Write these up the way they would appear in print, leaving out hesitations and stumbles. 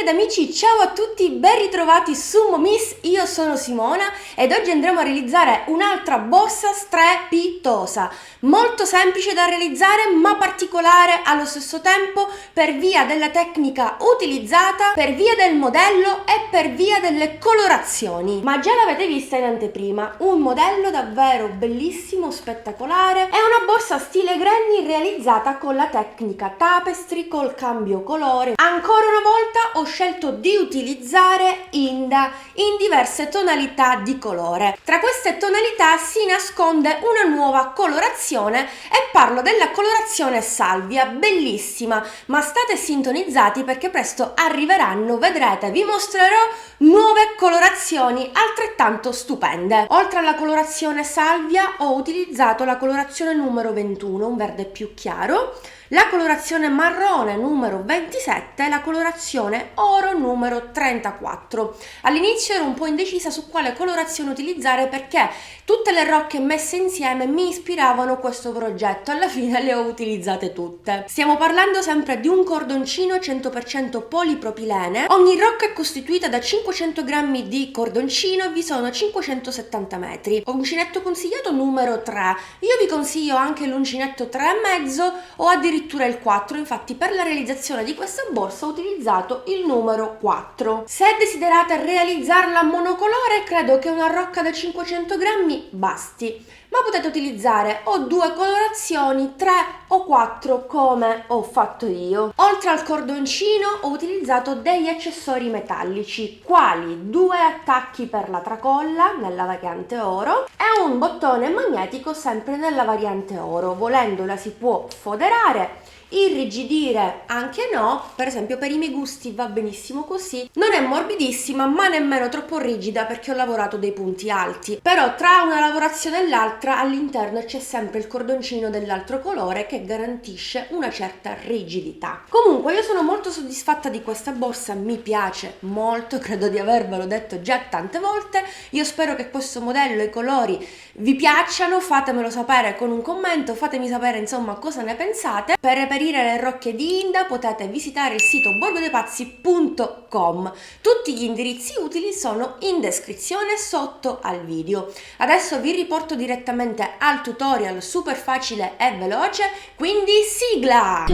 ed amici, ciao a tutti, ben ritrovati su Momiss, io sono Simona ed oggi andremo a realizzare un'altra borsa strepitosa, molto semplice da realizzare ma particolare allo stesso tempo per via della tecnica utilizzata, per via del modello e per via delle colorazioni. Ma già l'avete vista in anteprima, un modello davvero bellissimo, spettacolare, è una borsa stile granny realizzata con la tecnica tapestry col cambio colore. Ancora una volta ho scelto di utilizzare Inda in diverse tonalità di colore. Tra queste tonalità si nasconde una nuova colorazione e parlo della colorazione salvia, bellissima, ma state sintonizzati perché presto arriveranno, vedrete, vi mostrerò nuove colorazioni altrettanto stupende. Oltre alla colorazione salvia ho utilizzato la colorazione numero 21, un verde più chiaro, la colorazione marrone numero 27 e la colorazione oro numero 34. All'inizio ero un po' indecisa su quale colorazione utilizzare perché tutte le rocche messe insieme mi ispiravano questo progetto, alla fine le ho utilizzate tutte. Stiamo parlando sempre di un cordoncino 100% polipropilene, ogni rocca è costituita da 500 grammi di cordoncino e vi sono 570 metri. Uncinetto consigliato numero 3, io vi consiglio anche l'uncinetto 3,5 o addirittura il 4, infatti per la realizzazione di questa borsa ho utilizzato il numero 4. Se desiderate realizzarla monocolore credo che una rocca da 500 grammi basti, ma potete utilizzare o 2 colorazioni, 3 o 4 come ho fatto io. Oltre al cordoncino ho utilizzato degli accessori metallici, quali 2 attacchi per la tracolla nella variante oro e un bottone magnetico sempre nella variante oro. Volendola si può foderare, irrigidire anche no, per esempio per i miei gusti va benissimo così, non è morbidissima ma nemmeno troppo rigida perché ho lavorato dei punti alti, però tra una lavorazione e l'altra all'interno c'è sempre il cordoncino dell'altro colore che garantisce una certa rigidità. Comunque io sono molto soddisfatta di questa borsa, mi piace molto, credo di avervelo detto già tante volte, io spero che questo modello e i colori vi piacciono, fatemelo sapere con un commento, fatemi sapere insomma cosa ne pensate. Per reperire le rocche di Inda potete visitare il sito borgodepazzi.com. Tutti gli indirizzi utili sono in descrizione sotto al video. Adesso vi riporto direttamente al tutorial super facile e veloce, quindi sigla!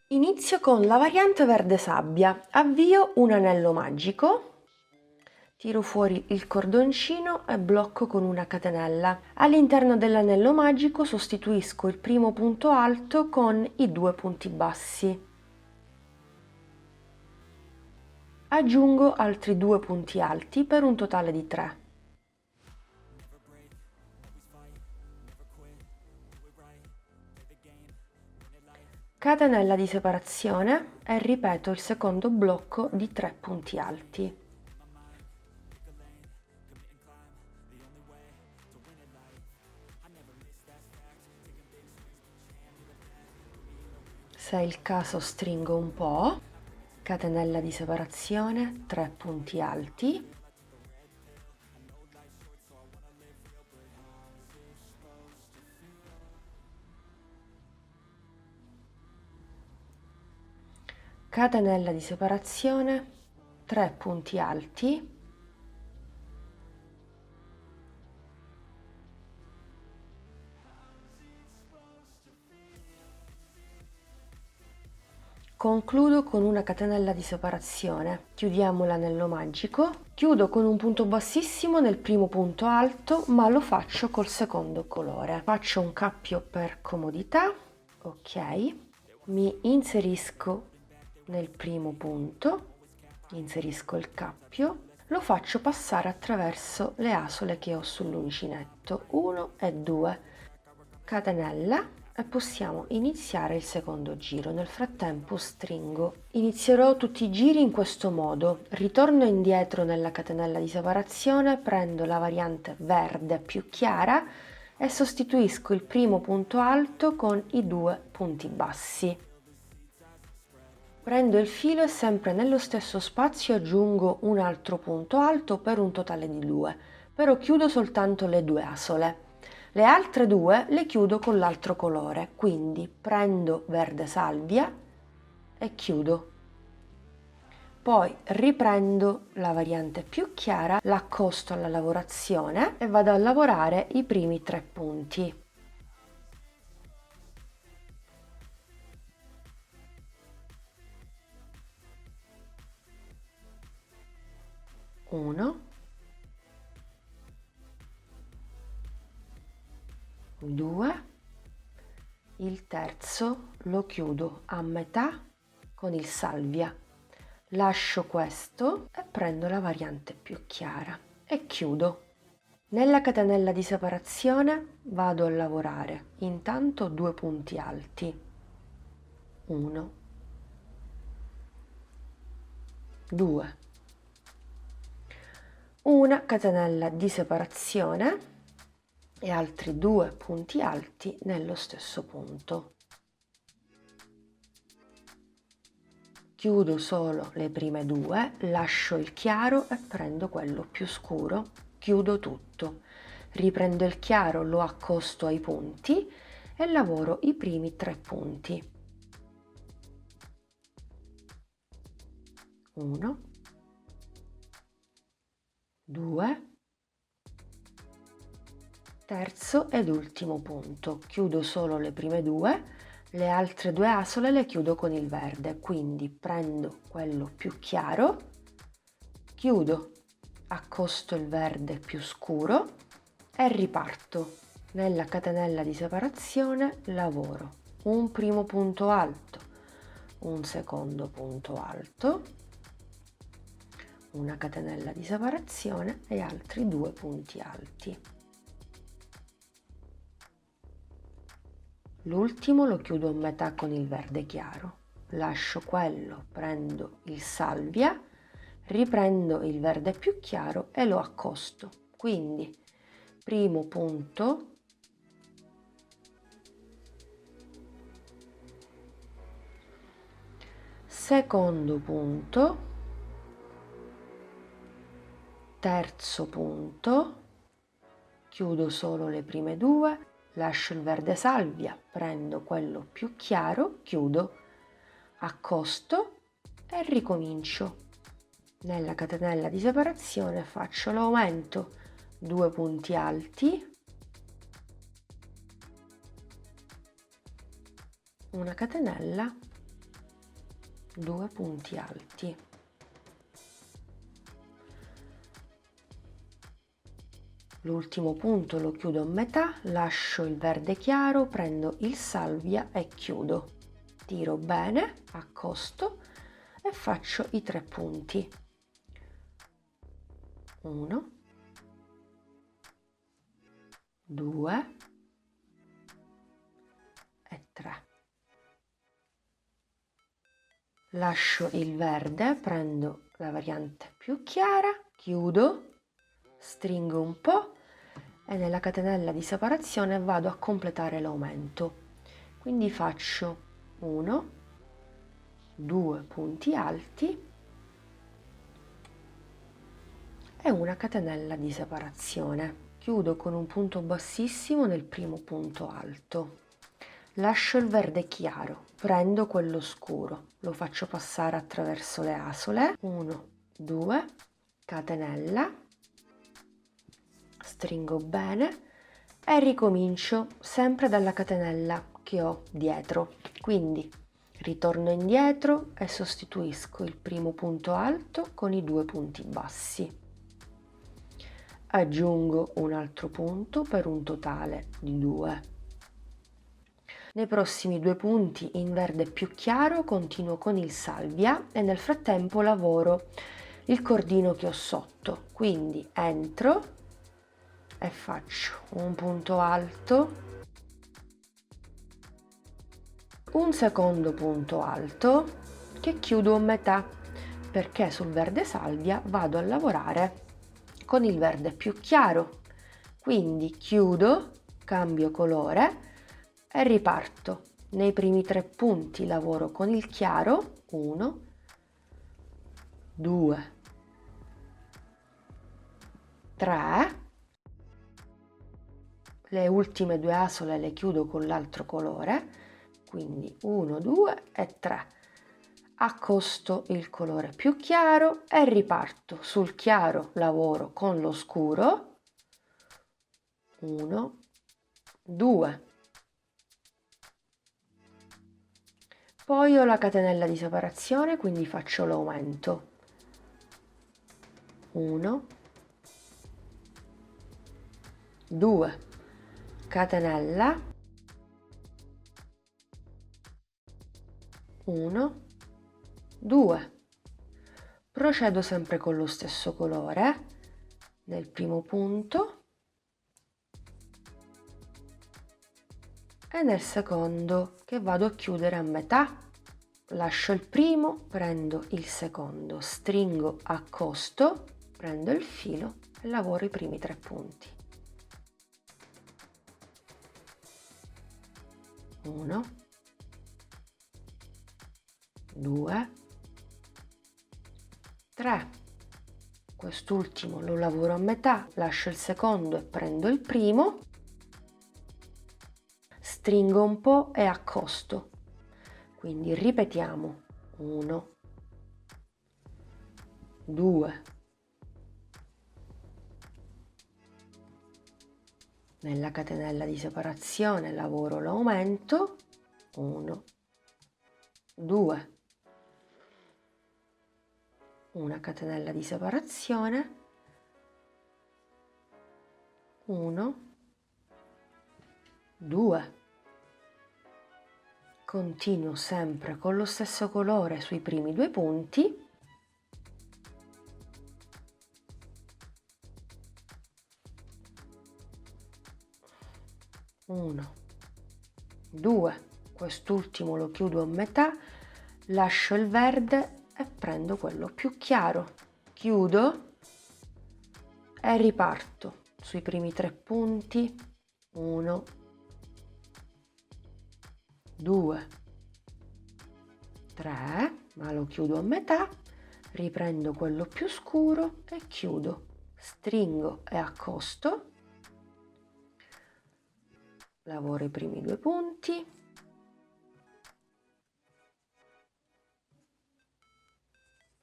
Inizio con la variante verde sabbia, avvio un anello magico, tiro fuori il cordoncino e blocco con una catenella. All'interno dell'anello magico sostituisco il primo punto alto con i 2 punti bassi. Aggiungo altri 2 punti alti per un totale di 3. Catenella di separazione e ripeto il secondo blocco di 3 punti alti. Se è il caso stringo un po', catenella di separazione, 3 punti alti, catenella di separazione, 3 punti alti, concludo con una catenella di separazione, chiudiamo l'anello magico, chiudo con un punto bassissimo nel primo punto alto ma lo faccio col secondo colore. Faccio un cappio per comodità, ok, mi inserisco nel primo punto, inserisco il cappio, lo faccio passare attraverso le asole che ho sull'uncinetto, 1 e 2, catenella e possiamo iniziare il secondo giro. Nel frattempo stringo. Inizierò tutti i giri in questo modo, ritorno indietro nella catenella di separazione, prendo la variante verde più chiara e sostituisco il primo punto alto con i 2 punti bassi. Prendo il filo e sempre nello stesso spazio aggiungo un altro punto alto per un totale di 2, però chiudo soltanto le 2 asole. Le altre due le chiudo con l'altro colore, quindi prendo verde salvia e chiudo. Poi riprendo la variante più chiara, l'accosto alla lavorazione e vado a lavorare i primi 3 punti. Uno, due, il terzo lo chiudo a metà con il salvia. Lascio questo e prendo la variante più chiara e chiudo. Nella catenella di separazione vado a lavorare intanto 2 punti alti. 1, 2, una catenella di separazione e altri 2 punti alti nello stesso punto. Chiudo solo le prime 2, lascio il chiaro e prendo quello più scuro, chiudo tutto, riprendo il chiaro, lo accosto ai punti e lavoro i primi 3 punti. 1, 2, terzo ed ultimo punto. Chiudo solo le prime 2. Le altre 2 asole le chiudo con il verde, quindi prendo quello più chiaro, chiudo, accosto il verde più scuro e riparto. Nella catenella di separazione lavoro un primo punto alto, un secondo punto alto, una catenella di separazione e altri 2 punti alti. L'ultimo lo chiudo a metà con il verde chiaro, lascio quello, prendo il salvia, riprendo il verde più chiaro e lo accosto. Quindi primo punto, secondo punto, terzo punto, chiudo solo le prime 2. Lascio il verde salvia, prendo quello più chiaro, chiudo, accosto e ricomincio. Nella catenella di separazione faccio l'aumento, 2 punti alti, una catenella, 2 punti alti. L'ultimo punto lo chiudo a metà, lascio il verde chiaro, prendo il salvia e chiudo. Tiro bene, accosto e faccio i 3 punti. 1, 2 e 3. Lascio il verde, prendo la variante più chiara, chiudo, stringo un po' e nella catenella di separazione vado a completare l'aumento. Quindi faccio 1, 2 punti alti e una catenella di separazione. Chiudo con un punto bassissimo nel primo punto alto. Lascio il verde chiaro, prendo quello scuro, lo faccio passare attraverso le asole. 1, 2, catenella, stringo bene e ricomincio sempre dalla catenella che ho dietro. Quindi ritorno indietro e sostituisco il primo punto alto con i 2 punti bassi. Aggiungo un altro punto per un totale di 2. Nei prossimi 2 punti in verde più chiaro continuo con il salvia e nel frattempo lavoro il cordino che ho sotto. Quindi entro e faccio un punto alto, un secondo punto alto che chiudo a metà perché sul verde salvia vado a lavorare con il verde più chiaro. Quindi chiudo, cambio colore e riparto. Nei primi 3 punti lavoro con il chiaro, 1, 2, 3, le ultime 2 asole le chiudo con l'altro colore, quindi 1, 2 e 3. Accosto il colore più chiaro e riparto. Sul chiaro lavoro con lo scuro, 1, 2. Poi ho la catenella di separazione, quindi faccio l'aumento. 1, 2, catenella, 1, 2. Procedo sempre con lo stesso colore nel primo punto e nel secondo, che vado a chiudere a metà. Lascio il primo, prendo il secondo, stringo, accosto, prendo il filo e lavoro i primi 3 punti. 1, 2, 3. Quest'ultimo lo lavoro a metà, lascio il secondo e prendo il primo, stringo un po' e accosto. Quindi ripetiamo: 1, 2, nella catenella di separazione lavoro l'aumento, 1, 2, una catenella di separazione, 1, 2. Continuo sempre con lo stesso colore sui primi 2 punti, uno, 2, quest'ultimo lo chiudo a metà, lascio il verde e prendo quello più chiaro, chiudo e riparto sui primi 3 punti, 1, 2, 3, ma lo chiudo a metà, riprendo quello più scuro e chiudo, stringo e accosto, lavoro i primi 2 punti,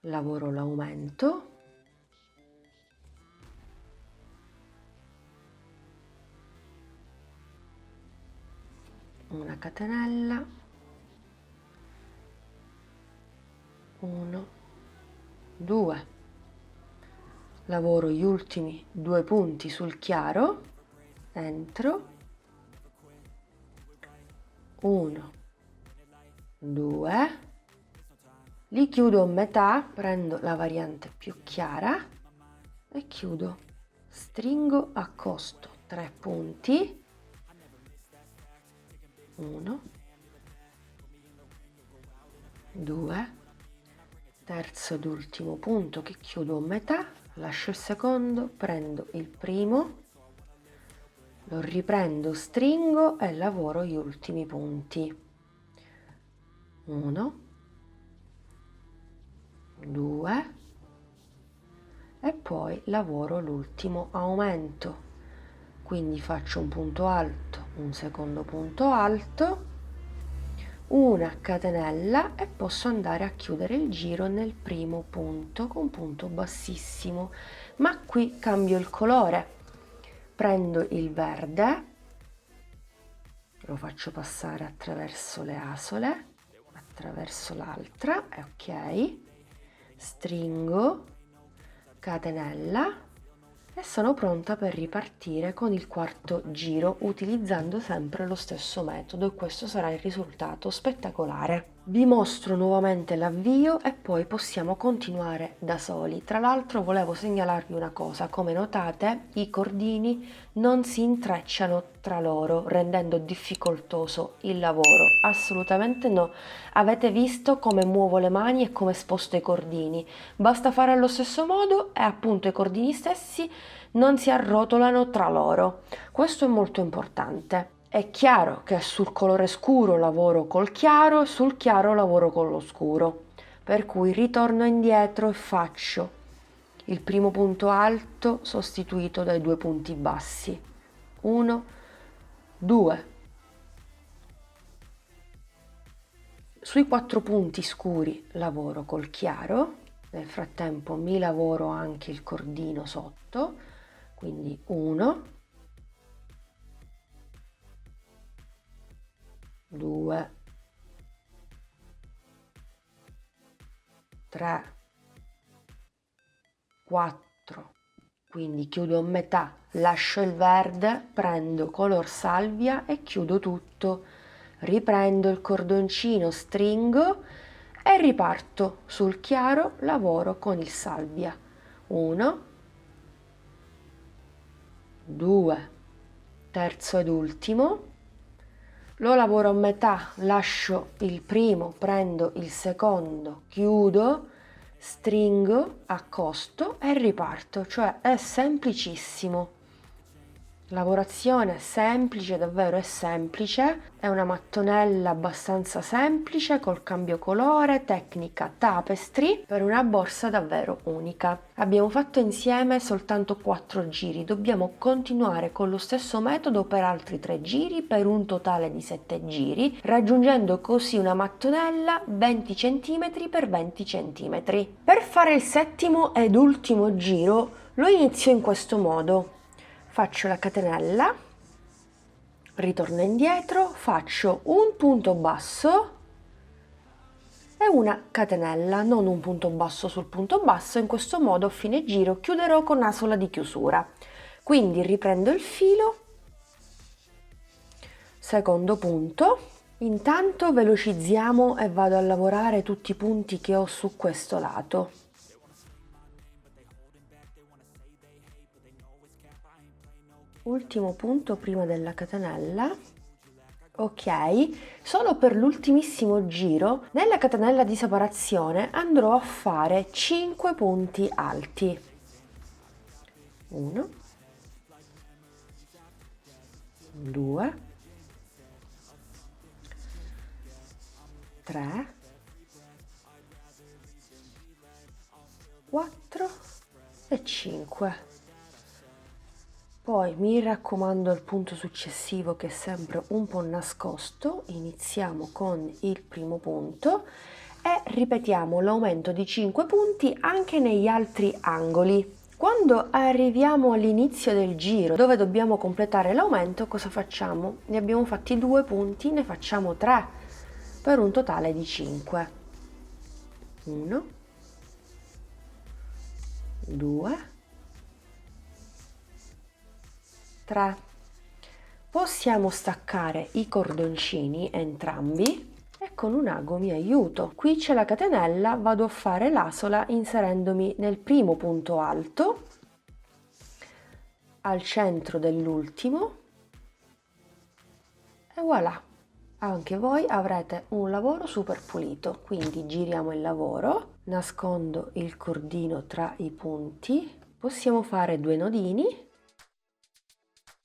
lavoro l'aumento, una catenella, 1, 2, lavoro gli ultimi 2 punti sul chiaro, entro, 1, 2, li chiudo a metà, prendo la variante più chiara e chiudo, stringo, accosto, 3 punti, 1, 2, terzo ed ultimo punto che chiudo a metà, lascio il secondo, prendo il primo, lo riprendo, stringo e lavoro gli ultimi punti, 1, 2 e poi lavoro l'ultimo aumento, quindi faccio un punto alto, un secondo punto alto, una catenella e posso andare a chiudere il giro nel primo punto con punto bassissimo, ma qui cambio il colore, prendo il verde, lo faccio passare attraverso le asole, attraverso l'altra, ok, stringo, catenella e sono pronta per ripartire con il quarto giro utilizzando sempre lo stesso metodo e questo sarà il risultato spettacolare. Vi mostro nuovamente l'avvio e poi possiamo continuare da soli. Tra l'altro volevo segnalarvi una cosa, come notate i cordini non si intrecciano tra loro rendendo difficoltoso il lavoro, assolutamente no. Avete visto come muovo le mani e come sposto i cordini, basta fare allo stesso modo e appunto i cordini stessi non si arrotolano tra loro, questo è molto importante. È chiaro che sul colore scuro lavoro col chiaro e sul chiaro lavoro con lo scuro, per cui ritorno indietro e faccio il primo punto alto sostituito dai 2 punti bassi, 1, 2. Sui 4 punti scuri lavoro col chiaro, nel frattempo mi lavoro anche il cordino sotto, quindi 1, 2, 3, 4, quindi chiudo a metà, lascio il verde, prendo color salvia e chiudo tutto. Riprendo il cordoncino, stringo e riparto sul chiaro, lavoro con il salvia. 1, 2, terzo ed ultimo, lo lavoro a metà, lascio il primo, prendo il secondo, chiudo, stringo, accosto e riparto, cioè è semplicissimo. Lavorazione semplice, davvero è semplice, è una mattonella abbastanza semplice col cambio colore, tecnica tapestry per una borsa davvero unica. Abbiamo fatto insieme soltanto 4 giri, dobbiamo continuare con lo stesso metodo per altri 3 giri per un totale di 7 giri, raggiungendo così una mattonella 20 cm x 20 cm. Per fare il settimo ed ultimo giro lo inizio in questo modo. Faccio la catenella, ritorno indietro, faccio un punto basso e una catenella, non un punto basso sul punto basso, in questo modo a fine giro chiuderò con asola di chiusura. Quindi riprendo il filo, secondo punto, intanto velocizziamo e vado a lavorare tutti i punti che ho su questo lato. Ultimo punto prima della catenella. Ok, solo per l'ultimissimo giro nella catenella di separazione andrò a fare 5 punti alti. 1, 2, 3, 4 e 5. Poi mi raccomando al punto successivo, che è sempre un po' nascosto, iniziamo con il primo punto e ripetiamo l'aumento di 5 punti anche negli altri angoli. Quando arriviamo all'inizio del giro dove dobbiamo completare l'aumento, cosa facciamo? Ne abbiamo fatti 2 punti, ne facciamo 3 per un totale di 5. 1, 2, 3. Possiamo staccare i cordoncini entrambi e con un ago mi aiuto. Qui c'è la catenella, vado a fare l'asola inserendomi nel primo punto alto, al centro dell'ultimo e voilà! Anche voi avrete un lavoro super pulito. Quindi giriamo il lavoro, nascondo il cordino tra i punti, possiamo fare 2 nodini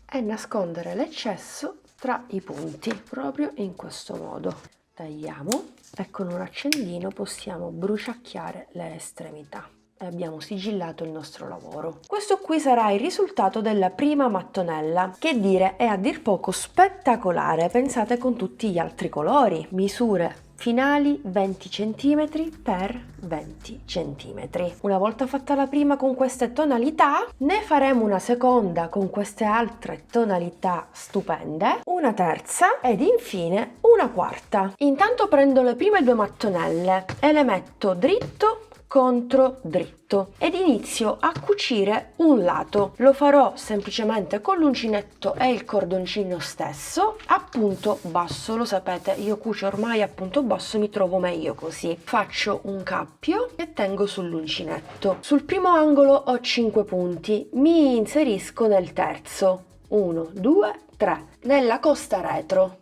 e nascondere l'eccesso tra i punti, proprio in questo modo. Tagliamo e con un accendino possiamo bruciacchiare le estremità e abbiamo sigillato il nostro lavoro. Questo qui sarà il risultato della prima mattonella, che dire è a dir poco spettacolare. Pensate, con tutti gli altri colori, misure finali 20 cm per 20 cm. Una volta fatta la prima con queste tonalità, ne faremo una seconda con queste altre tonalità stupende, una terza ed infine una quarta. Intanto prendo le prime 2 mattonelle e le metto dritto contro dritto ed inizio a cucire un lato. Lo farò semplicemente con l'uncinetto e il cordoncino stesso a punto basso. Lo sapete, io cucio ormai a punto basso, mi trovo meglio così. Faccio un cappio e tengo sull'uncinetto. Sul primo angolo ho 5 punti, mi inserisco nel terzo. 1, 2, 3 nella costa retro.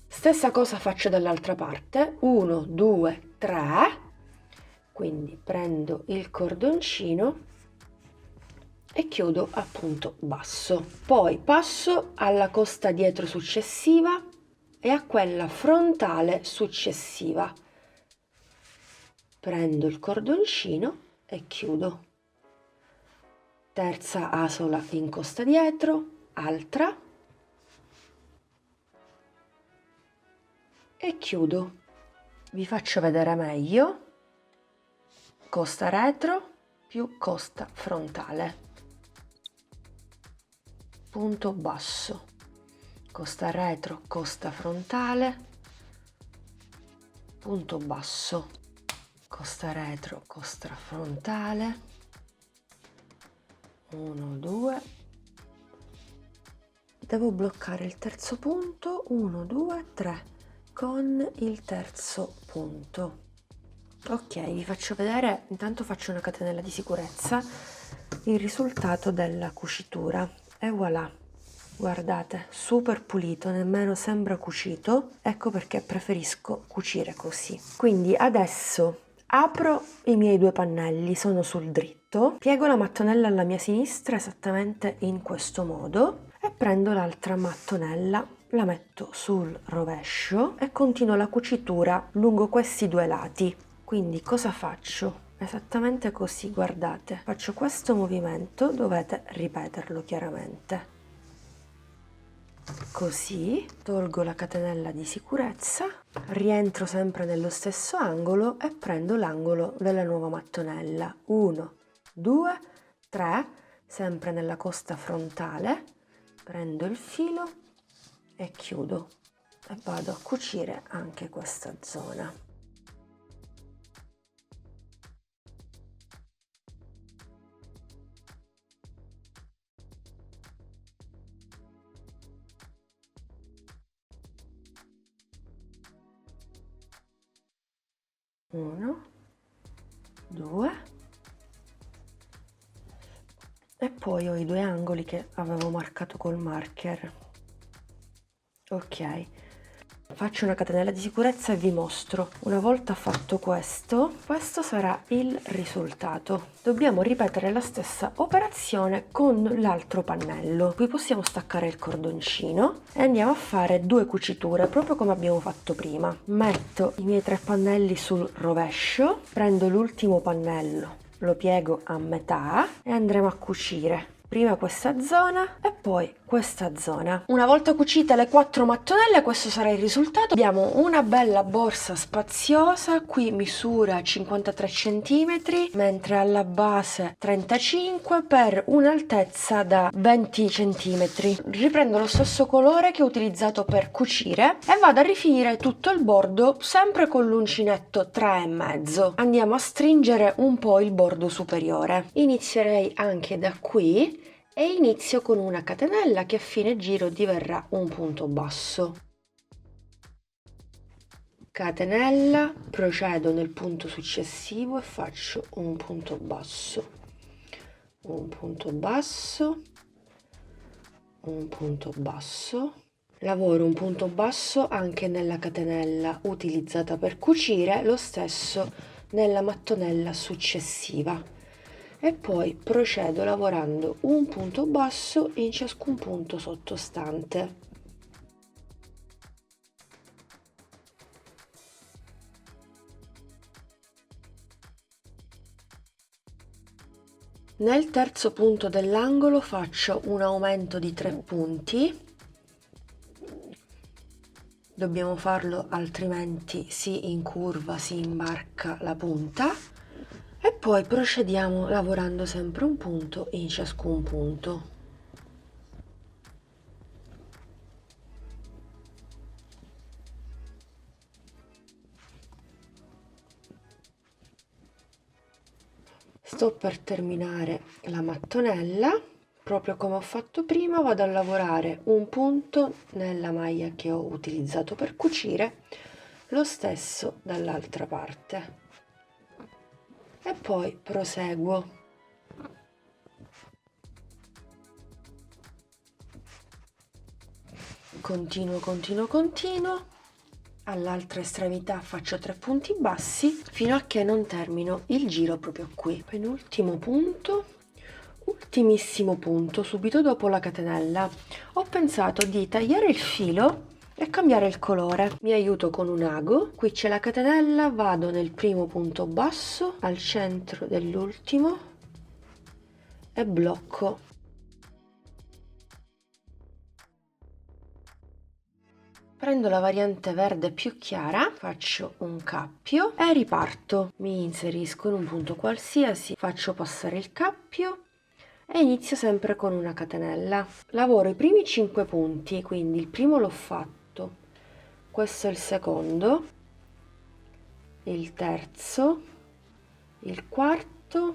Stessa cosa faccio dall'altra parte. 1, 2, 3. Quindi prendo il cordoncino e chiudo a punto basso. Poi passo alla costa dietro successiva e a quella frontale successiva. Prendo il cordoncino e chiudo. Terza asola in costa dietro, altra, e chiudo. Vi faccio vedere meglio. Costa retro più costa frontale, punto basso, costa retro, costa frontale, punto basso, costa retro, costa frontale, 1, 2, devo bloccare il terzo punto, 1, 2, 3, con il terzo punto. Ok, vi faccio vedere, intanto faccio una catenella di sicurezza, il risultato della cucitura e voilà, guardate, super pulito, nemmeno sembra cucito, ecco perché preferisco cucire così. Quindi adesso apro i miei due pannelli, sono sul dritto, piego la mattonella alla mia sinistra esattamente in questo modo e prendo l'altra mattonella, la metto sul rovescio e continuo la cucitura lungo questi due lati. Quindi cosa faccio? Esattamente così, guardate, faccio questo movimento, dovete ripeterlo chiaramente. Così, tolgo la catenella di sicurezza, rientro sempre nello stesso angolo e prendo l'angolo della nuova mattonella. 1, 2, 3, sempre nella costa frontale, prendo il filo e chiudo e vado a cucire anche questa zona. Uno, 2 e poi ho i due angoli che avevo marcato col marker. Ok, faccio una catenella di sicurezza e vi mostro. Una volta fatto questo sarà il risultato. Dobbiamo ripetere la stessa operazione con l'altro pannello. Qui possiamo staccare il cordoncino e andiamo a fare due cuciture proprio come abbiamo fatto prima. Metto i miei tre pannelli sul rovescio, prendo l'ultimo pannello, lo piego a metà e andremo a cucire. Prima questa zona e poi questa zona. Una volta cucite le 4 mattonelle, questo sarà il risultato. Abbiamo una bella borsa spaziosa, qui misura 53 cm, mentre alla base 35 per un'altezza da 20 cm. Riprendo lo stesso colore che ho utilizzato per cucire e vado a rifinire tutto il bordo sempre con l'uncinetto 3,5. Andiamo a stringere un po' il bordo superiore. Inizierei anche da qui e inizio con una catenella che a fine giro diverrà un punto basso. Catenella, procedo nel punto successivo e faccio un punto basso, un punto basso, un punto basso. Lavoro un punto basso anche nella catenella utilizzata per cucire, lo stesso nella mattonella successiva. E poi procedo lavorando un punto basso in ciascun punto sottostante. Nel terzo punto dell'angolo faccio un aumento di 3 punti. Dobbiamo farlo altrimenti si incurva, si imbarca la punta. E poi procediamo lavorando sempre un punto in ciascun punto. Sto per terminare la mattonella, proprio come ho fatto prima vado a lavorare un punto nella maglia che ho utilizzato per cucire, lo stesso dall'altra parte. E poi proseguo. Continuo. All'altra estremità faccio 3 punti bassi fino a che non termino il giro proprio qui. Penultimo punto, ultimissimo punto, subito dopo la catenella. Ho pensato di tagliare il filo e cambiare il colore. Mi aiuto con un ago, qui c'è la catenella, vado nel primo punto basso, al centro dell'ultimo e blocco. Prendo la variante verde più chiara, faccio un cappio e riparto. Mi inserisco in un punto qualsiasi, faccio passare il cappio e inizio sempre con una catenella. Lavoro i primi 5 punti, quindi il primo l'ho fatto, questo è il secondo, il terzo, il quarto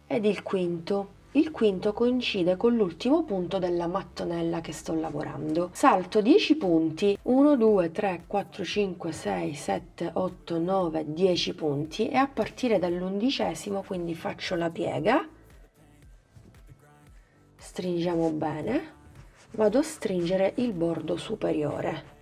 ed il quinto. Il quinto coincide con l'ultimo punto della mattonella che sto lavorando. Salto 10 punti, 1, 2, 3, 4, 5, 6, 7, 8, 9, 10 punti e a partire dall'11°, quindi faccio la piega, stringiamo bene, vado a stringere il bordo superiore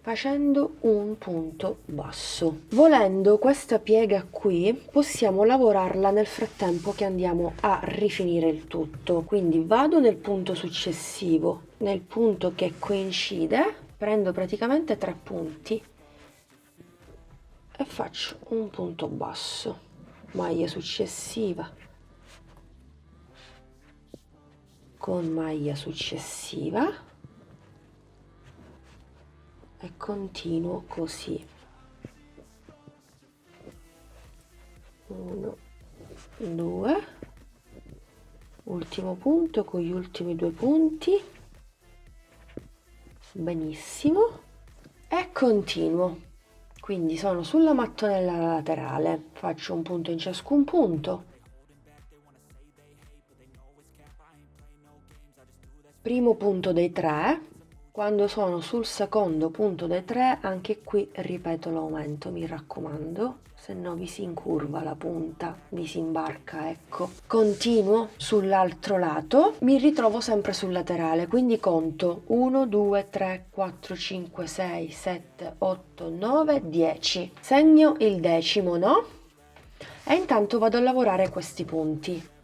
facendo un punto basso. Volendo questa piega qui possiamo lavorarla nel frattempo che andiamo a rifinire il tutto, quindi vado nel punto successivo, nel punto che coincide, prendo praticamente 3 punti e faccio un punto basso, maglia successiva con maglia successiva e continuo così. 1, 2, ultimo punto con gli ultimi 2 punti, benissimo, e continuo. Quindi sono sulla mattonella laterale, faccio un punto in ciascun punto, primo punto dei 3. Quando sono sul secondo punto dei 3, anche qui ripeto l'aumento, mi raccomando, se no vi si incurva la punta, vi si imbarca, ecco. Continuo sull'altro lato, mi ritrovo sempre sul laterale, quindi conto 1, 2, 3, 4, 5, 6, 7, 8, 9, 10. Segno il 10°, no? E intanto vado a lavorare questi punti.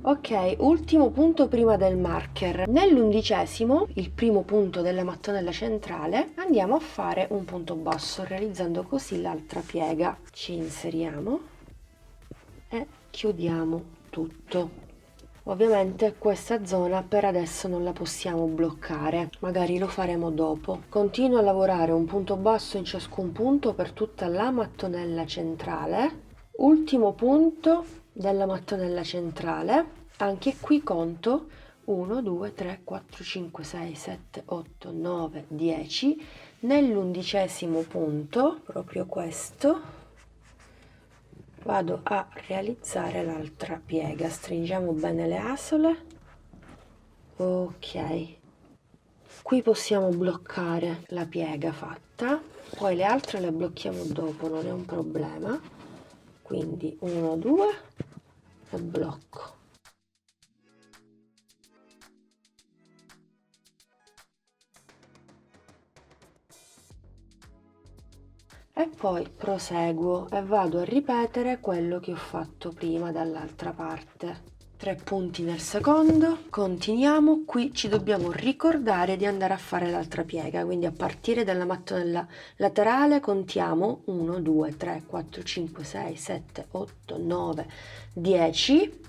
Ok, ultimo punto prima del marker. Nell'11°, il primo punto della mattonella centrale, andiamo a fare un punto basso, realizzando così l'altra piega. Ci inseriamo e chiudiamo tutto. Ovviamente questa zona per adesso non la possiamo bloccare, magari lo faremo dopo. Continuo a lavorare un punto basso in ciascun punto per tutta la mattonella centrale. Ultimo punto della mattonella centrale, anche qui conto 1, 2, 3, 4, 5, 6, 7, 8, 9, 10. Nell'11° punto, proprio questo, vado a realizzare l'altra piega. Stringiamo bene le asole. Ok, qui possiamo bloccare la piega fatta, poi le altre le blocchiamo dopo, non è un problema. Quindi 1, 2 e blocco. E poi proseguo e vado a ripetere quello che ho fatto prima dall'altra parte. 3 punti nel secondo, continuiamo. Qui ci dobbiamo ricordare di andare a fare l'altra piega, quindi a partire dalla mattonella laterale contiamo 1, 2, 3, 4, 5, 6, 7, 8, 9, 10.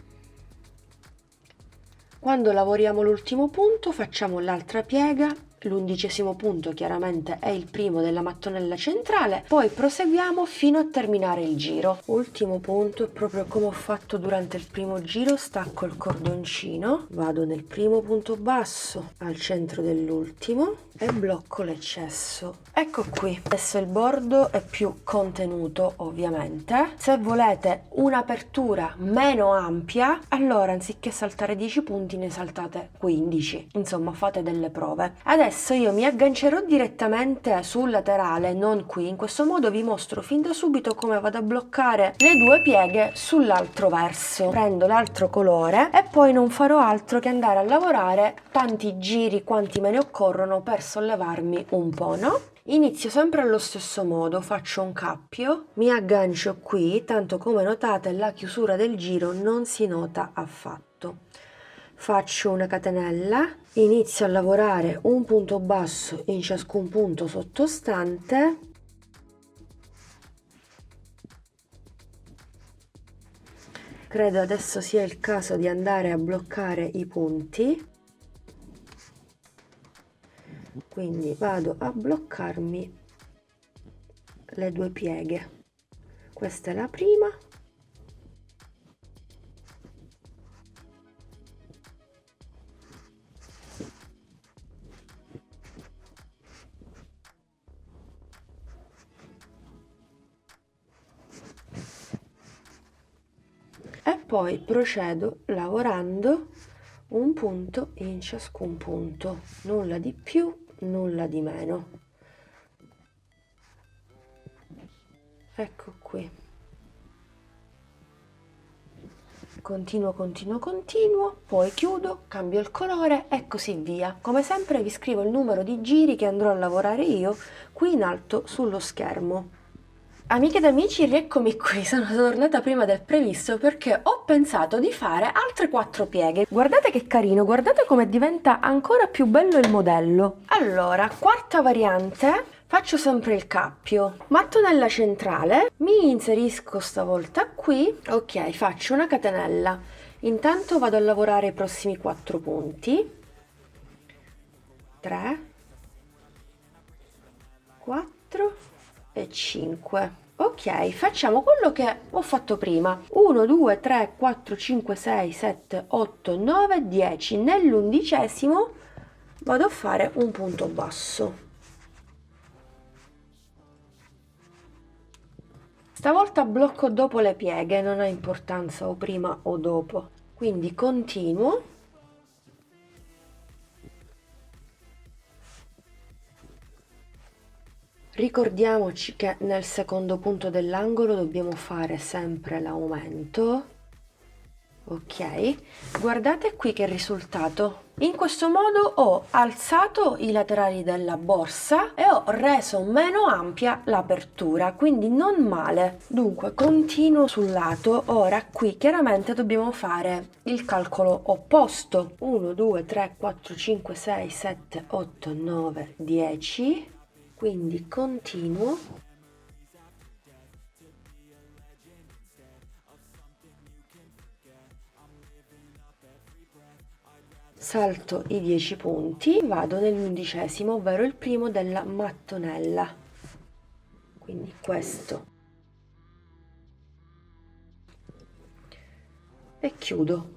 Quando lavoriamo l'ultimo punto facciamo l'altra piega. L'11° punto chiaramente è il primo della mattonella centrale, poi proseguiamo fino a terminare il giro. Ultimo punto è proprio come ho fatto durante il primo giro, stacco il cordoncino, vado nel primo punto basso al centro dell'ultimo e blocco l'eccesso. Ecco qui, adesso il bordo è più contenuto ovviamente. Se volete un'apertura meno ampia, allora anziché saltare 10 punti ne saltate 15, insomma fate delle prove. Adesso io mi aggancerò direttamente sul laterale, non qui. In questo modo vi mostro fin da subito come vado a bloccare le 2 pieghe sull'altro verso. Prendo l'altro colore e poi non farò altro che andare a lavorare tanti giri quanti me ne occorrono per sollevarmi un po', no? Inizio sempre allo stesso modo, faccio un cappio, mi aggancio qui, tanto come notate la chiusura del giro non si nota affatto. Faccio una catenella, inizio a lavorare un punto basso in ciascun punto sottostante credo adesso sia il caso di andare a bloccare i punti, quindi vado a bloccarmi le due pieghe. Questa è la prima, e poi procedo lavorando un punto in ciascun punto, nulla di più, nulla di meno. Ecco qui. Continuo, poi chiudo, cambio il colore e così via. Come sempre vi scrivo il numero di giri che andrò a lavorare io qui in alto sullo schermo. Amiche ed amici, rieccomi qui, sono tornata prima del previsto perché ho pensato di fare altre 4 pieghe. Guardate che carino, guardate come diventa ancora più bello il modello. Allora, quarta variante, faccio sempre il cappio, mattonella centrale, mi inserisco stavolta qui, ok, faccio una catenella. Intanto vado a lavorare i prossimi 4 punti, 3, 4 e 5. Ok, facciamo quello che ho fatto prima. 1, 2, 3, 4, 5, 6, 7, 8, 9, 10. Nell'11° vado a fare un punto basso. Stavolta blocco dopo le pieghe, non ha importanza o prima o dopo. Quindi continuo. Ricordiamoci che nel secondo punto dell'angolo dobbiamo fare sempre l'aumento. Ok, guardate qui che risultato. In questo modo ho alzato i laterali della borsa e ho reso meno ampia l'apertura, quindi non male. Dunque continuo sul lato. Ora qui chiaramente dobbiamo fare il calcolo opposto. 1, 2, 3, 4, 5, 6, 7, 8, 9, 10. Quindi continuo, salto i 10 punti, vado nell'11°, ovvero il primo della mattonella, quindi questo, e chiudo.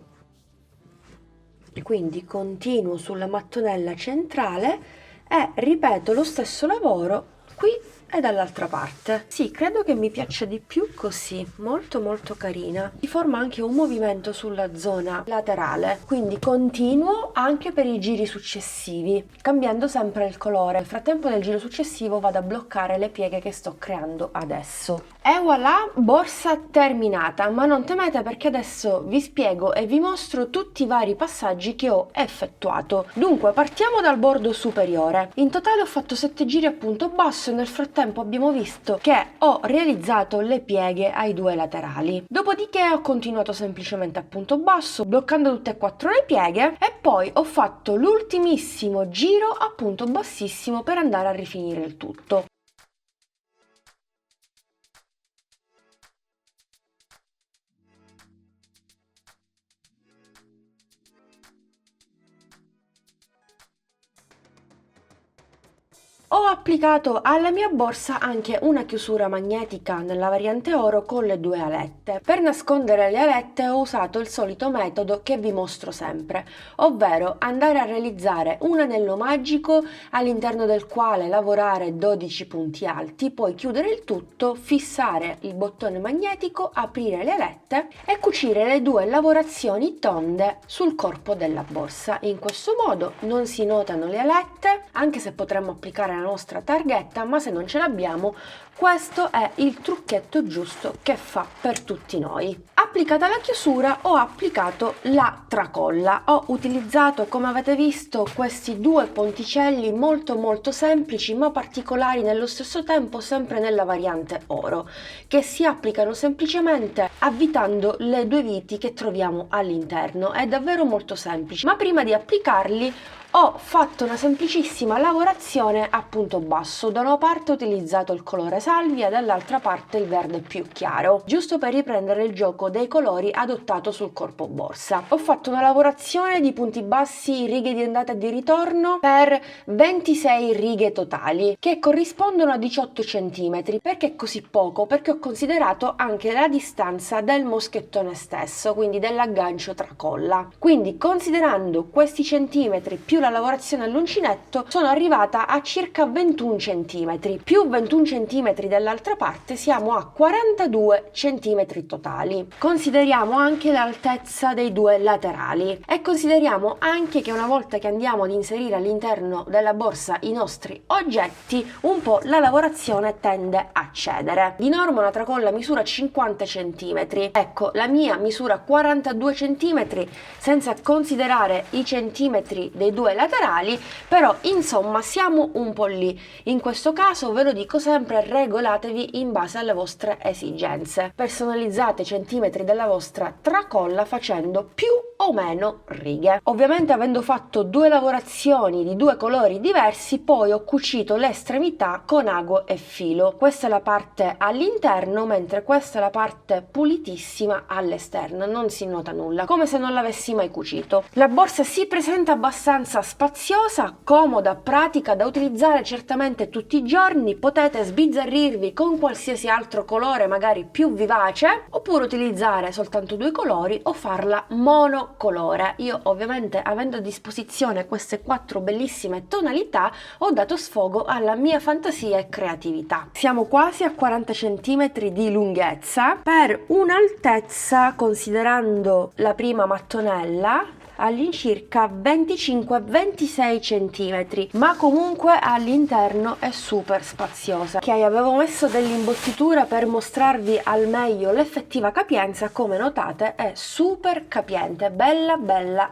Quindi continuo sulla mattonella centrale e ripeto lo stesso lavoro qui e dall'altra parte. Sì, credo che mi piaccia di più così, molto carina. Si forma anche un movimento sulla zona laterale, quindi continuo anche per i giri successivi, cambiando sempre il colore. Nel frattempo del giro successivo vado a bloccare le pieghe che sto creando adesso. E voilà, borsa terminata, ma non temete perché adesso vi spiego e vi mostro tutti i vari passaggi che ho effettuato. Dunque, partiamo dal bordo superiore. In totale ho fatto 7 giri a punto basso e nel frattempo abbiamo visto che ho realizzato le pieghe ai 2 laterali. Dopodiché ho continuato semplicemente a punto basso, bloccando tutte e 4 le pieghe e poi ho fatto l'ultimissimo giro a punto bassissimo per andare a rifinire il tutto. Ho applicato alla mia borsa anche una chiusura magnetica nella variante oro con le 2 alette. Per nascondere le alette ho usato il solito metodo che vi mostro sempre, ovvero andare a realizzare un anello magico all'interno del quale lavorare 12 punti alti, poi chiudere il tutto, fissare il bottone magnetico, aprire le alette e cucire le 2 lavorazioni tonde sul corpo della borsa. In questo modo non si notano le alette, anche se potremmo applicare la nostra targhetta, ma se non ce l'abbiamo, questo è il trucchetto giusto che fa per tutti noi. Applicata la chiusura ho applicato la tracolla. Ho utilizzato, come avete visto, questi 2 ponticelli molto semplici ma particolari nello stesso tempo, sempre nella variante oro, che si applicano semplicemente avvitando le 2 viti che troviamo all'interno. È davvero molto semplice, ma prima di applicarli ho fatto una semplicissima lavorazione a punto basso. Da una parte ho utilizzato il colore salvia, dall'altra parte il verde più chiaro, giusto per riprendere il gioco nuovo dei colori adottato sul corpo borsa. Ho fatto una lavorazione di punti bassi, righe di andata e di ritorno per 26 righe totali, che corrispondono a 18 cm. Perché così poco? Perché ho considerato anche la distanza del moschettone stesso, quindi dell'aggancio tracolla. Quindi considerando questi centimetri più la lavorazione all'uncinetto, sono arrivata a circa 21 cm. Più 21 cm dall'altra parte siamo a 42 cm totali. Consideriamo anche l'altezza dei due laterali e consideriamo anche che una volta che andiamo ad inserire all'interno della borsa i nostri oggetti, un po' la lavorazione tende a cedere. Di norma una tracolla misura 50 cm, ecco la mia misura 42 cm senza considerare i centimetri dei due laterali, però insomma siamo un po' lì. In questo caso ve lo dico sempre, regolatevi in base alle vostre esigenze, personalizzate i centimetri della vostra tracolla facendo più o meno righe. Ovviamente, avendo fatto due lavorazioni di due colori diversi, poi ho cucito le estremità con ago e filo. Questa è la parte all'interno, mentre questa è la parte pulitissima all'esterno, non si nota nulla, come se non l'avessi mai cucito. La borsa si presenta abbastanza spaziosa, comoda, pratica da utilizzare certamente tutti i giorni. Potete sbizzarrirvi con qualsiasi altro colore magari più vivace, oppure utilizzare soltanto due colori o farla monocolore. Io ovviamente, avendo a disposizione queste 4 bellissime tonalità, ho dato sfogo alla mia fantasia e creatività. Siamo quasi a 40 cm di lunghezza per un'altezza, considerando la prima mattonella, all'incirca 25-26 cm, ma comunque all'interno è super spaziosa. Ok, avevo messo dell'imbottitura per mostrarvi al meglio l'effettiva capienza. Come notate è super capiente, bella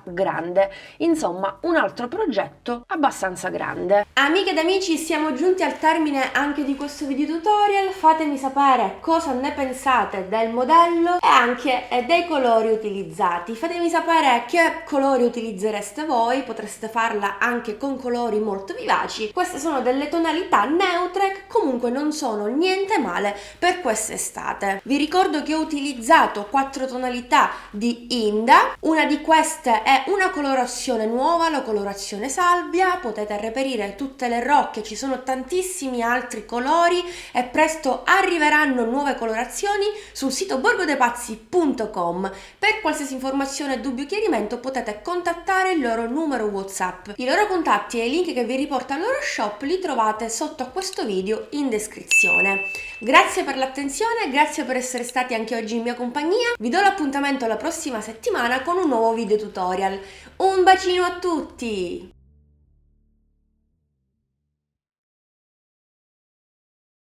grande, insomma un altro progetto abbastanza grande. Amiche ed amici, siamo giunti al termine anche di questo video tutorial. Fatemi sapere cosa ne pensate del modello e anche dei colori utilizzati. Fatemi sapere che colori utilizzereste voi, potreste farla anche con colori molto vivaci. Queste sono delle tonalità neutre che comunque non sono niente male per quest'estate. Vi ricordo che ho utilizzato 4 tonalità di Inda, una di queste è una colorazione nuova, la colorazione salvia. Potete reperire tutte le rocche, ci sono tantissimi altri colori e presto arriveranno nuove colorazioni sul sito borgodepazzi.com. Per qualsiasi informazione, dubbio o chiarimento potete contattare il loro numero WhatsApp. I loro contatti e i link che vi riporta al loro shop li trovate sotto a questo video in descrizione. Grazie per l'attenzione, grazie per essere stati anche oggi in mia compagnia. Vi do l'appuntamento la prossima settimana con un nuovo video tutorial. Un bacino a tutti!